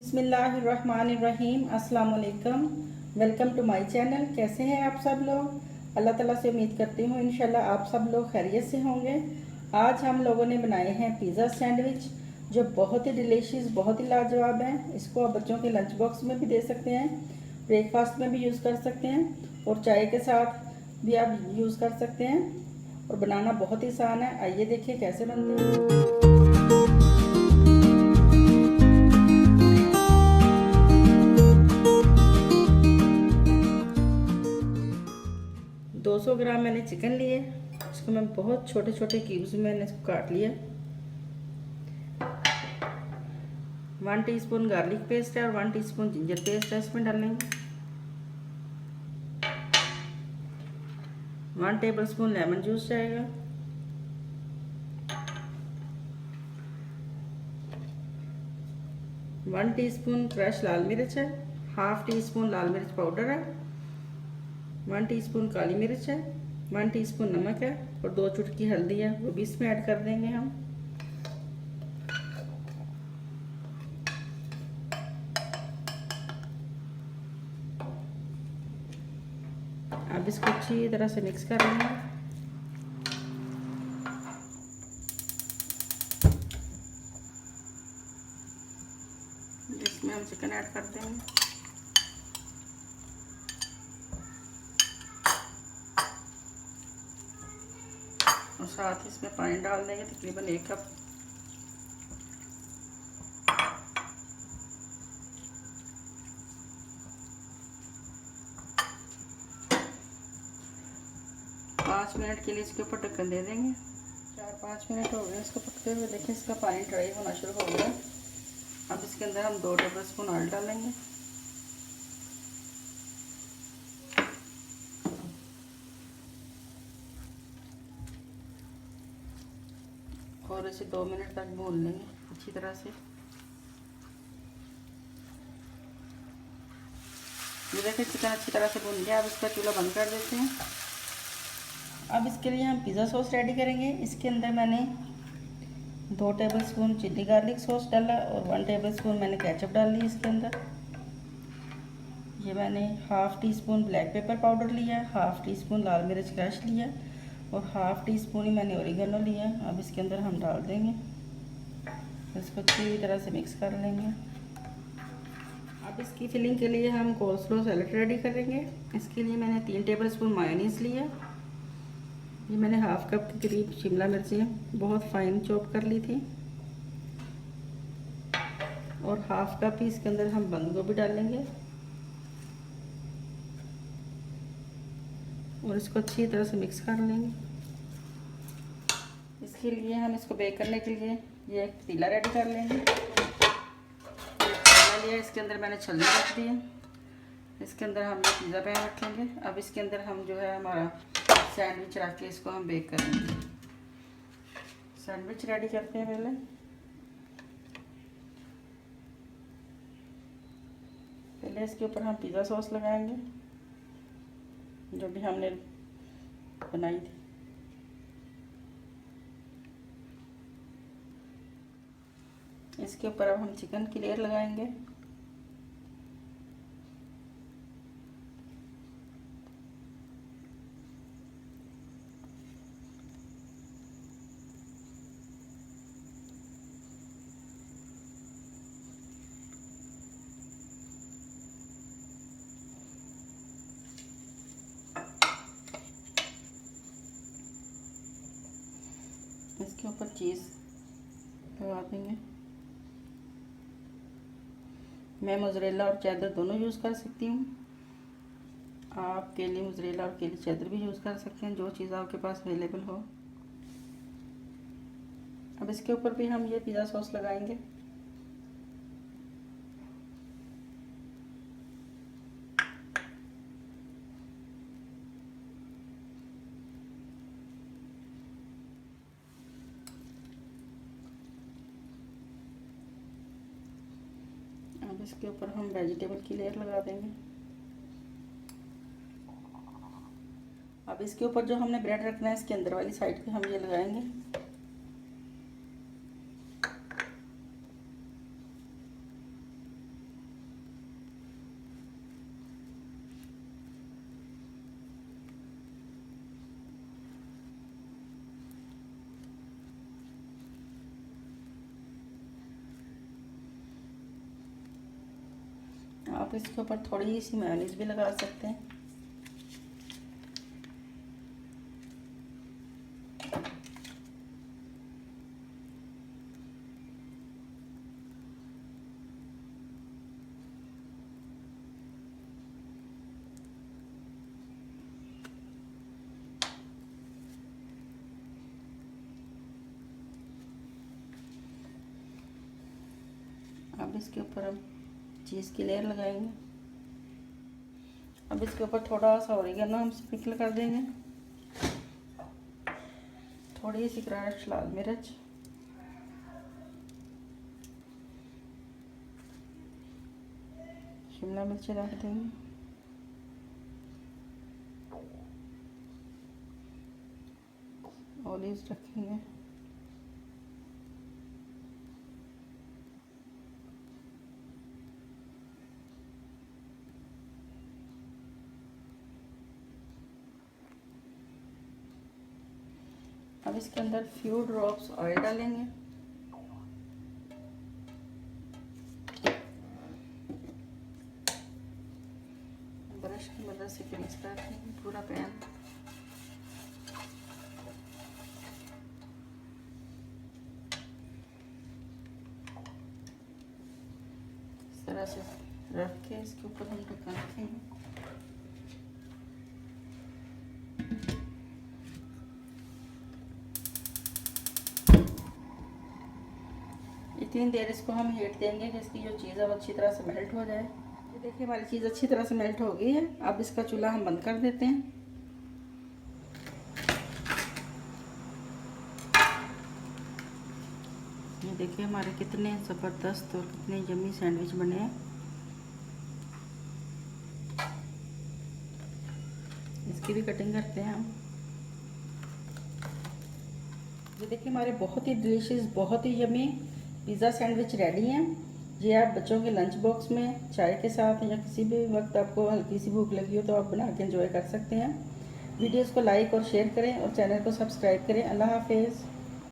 बिस्मिल्लाहिर्रहमानिर्रहीम। अस्सलाम वालेकुम। Welcome to my channel. कैसे हैं आप सब लोग? अल्लाह ताला से उम्मीद करती हूँ इंशाल्लाह आप सब लोग खैरियत से होंगे। आज हम लोगों ने बनाए हैं पिज़्ज़ा सैंडविच, जो बहुत ही डिलीशियस, बहुत ही लाजवाब है। इसको आप बच्चों के लंच बॉक्स में भी दे सकते हैं, ब्रेकफास्ट में भी यूज़ कर सकते हैं और चाय के साथ भी आप यूज़ कर सकते हैं। और बनाना बहुत ही आसान है। आइए देखिए कैसे बनते हैं। 200 ग्राम मैंने चिकन लिए। इसको मैं बहुत छोटे छोटे क्यूब्स में मैंने इसको काट लिया। 1 टीस्पून गार्लिक पेस्ट है और 1 टीस्पून जिंजर पेस्ट है, इसमें डालेंगे। 1 टेबलस्पून लेमन जूस जाएगा। 1 टीस्पून क्रश लाल मिर्च है। 1/2 टीस्पून लाल मिर्च पाउडर है। 1 टीस्पून काली मिर्च है। 1 टीस्पून नमक है और 2 चुटकी हल्दी है, वो भी इसमें ऐड कर देंगे हम। अब इसको अच्छी तरह से मिक्स कर लेंगे। इसमें हम चिकन ऐड कर देंगे। और साथ ही इसमें पानी डाल देंगे, तकरीबन 1 कप। पाँच मिनट के लिए इसके ऊपर ढक्कन दे देंगे। 4-5 मिनट हो गए इसको पकते हुए। देखिए इसका पानी ड्राई होना शुरू हो गया। अब इसके अंदर हम 2 टेबलस्पून ऑयल डालेंगे और इसे 2 मिनट तक भून लेंगे अच्छी तरह से। ये देखिए चिकन अच्छी तरह से भून गया। अब इसका चूल्हा बंद कर देते हैं। अब इसके लिए हम पिज़्ज़ा सॉस रेडी करेंगे। इसके अंदर मैंने 2 टेबलस्पून चिली गार्लिक सॉस डाला और 1 टेबलस्पून मैंने केचप डाल ली इसके अंदर। ये मैंने 1/2 टीस्पून ब्लैक पेपर पाउडर लिया, 1/2 टीस्पून लाल मिर्च क्रश लिया और 1/2 टीस्पून ही मैंने ओरिगेनो लिया। अब इसके अंदर हम डाल देंगे, इसको अच्छी तरह से मिक्स कर लेंगे। अब इसकी फिलिंग के लिए हम कोल्स्लो सैलेड रेडी करेंगे। इसके लिए मैंने 3 टेबलस्पून मायोनीज़ लिया। ये मैंने 1/2 कप के करीब शिमला मिर्चें बहुत फाइन चॉप कर ली थी और 1/2 कप ही इसके अंदर हम बंद गोभी डालेंगे और इसको अच्छी तरह से मिक्स कर लेंगे। इसके लिए हम इसको बेक करने के लिए ये एक पतीला रेडी कर लेंगे। पतीला लिया, इसके अंदर मैंने छलनी रख दी है। इसके अंदर हम ये पिज़्ज़ा पैन रखेंगे। अब इसके अंदर हम जो है हमारा सैंडविच रख के इसको हम बेक करेंगे। सैंडविच रेडी करते हैं। पहले इसके ऊपर हम पिज़्ज़ा सॉस लगाएंगे जो भी हमने बनाई थी। इसके ऊपर अब हम चिकन की लेयर लगाएंगे। इसके ऊपर चीज़ लगा देंगे। मैं मोज़रेला और चेदर दोनों यूज़ कर सकती हूँ। आप के लिए मोज़रेला और के लिए चेदर भी यूज़ कर सकते हैं, जो चीज़ आपके पास अवेलेबल हो। अब इसके ऊपर भी हम ये पिज़्ज़ा सॉस लगाएंगे। अब इसके ऊपर हम वेजिटेबल की लेयर लगा देंगे। अब इसके ऊपर जो हमने ब्रेड रखना है, इसके अंदर वाली साइड पे हम ये लगाएंगे। आप इसके ऊपर थोड़ी सी मेयोनीज भी लगा सकते हैं। अब इसके ऊपर हम चीज़ की लेयर लगाएंगे। अब इसके ऊपर थोड़ा सा ऑरिगेनो हम स्प्रिंकल कर देंगे, थोड़ी सी क्रश लाल मिर्च, शिमला मिर्च रख देंगे, ऑलिव्स रखेंगे, अब इसके अंदर फ्यू ड्रॉप्स ऑयल डालेंगे। ब्रश की मदद से फिनिश कर देंगे पूरा पैन। इस तरह से रख के इसके ऊपर हम ढक्कन रखेंगे। इतनी देर इसको हम हीट देंगे कि इसकी जो चीज़ है वो अच्छी तरह से मेल्ट हो जाए। ये देखिए हमारी चीज़ अच्छी तरह से मेल्ट हो गई है। अब इसका चूल्हा हम बंद कर देते हैं। ये देखिए हमारे कितने ज़बरदस्त और कितने यम्मी सैंडविच बने हैं। इसकी भी कटिंग करते हैं हम। ये देखिए हमारे बहुत ही डिलीशियस, बहुत ही यम्मी पिज़्ज़ा सैंडविच रेडी हैं। ये आप बच्चों के लंच बॉक्स में चाय के साथ या किसी भी वक्त आपको हल्की सी भूख लगी हो तो आप बना के एंजॉय कर सकते हैं। वीडियोज़ को लाइक और शेयर करें और चैनल को सब्सक्राइब करें। अल्लाह हाफिज़।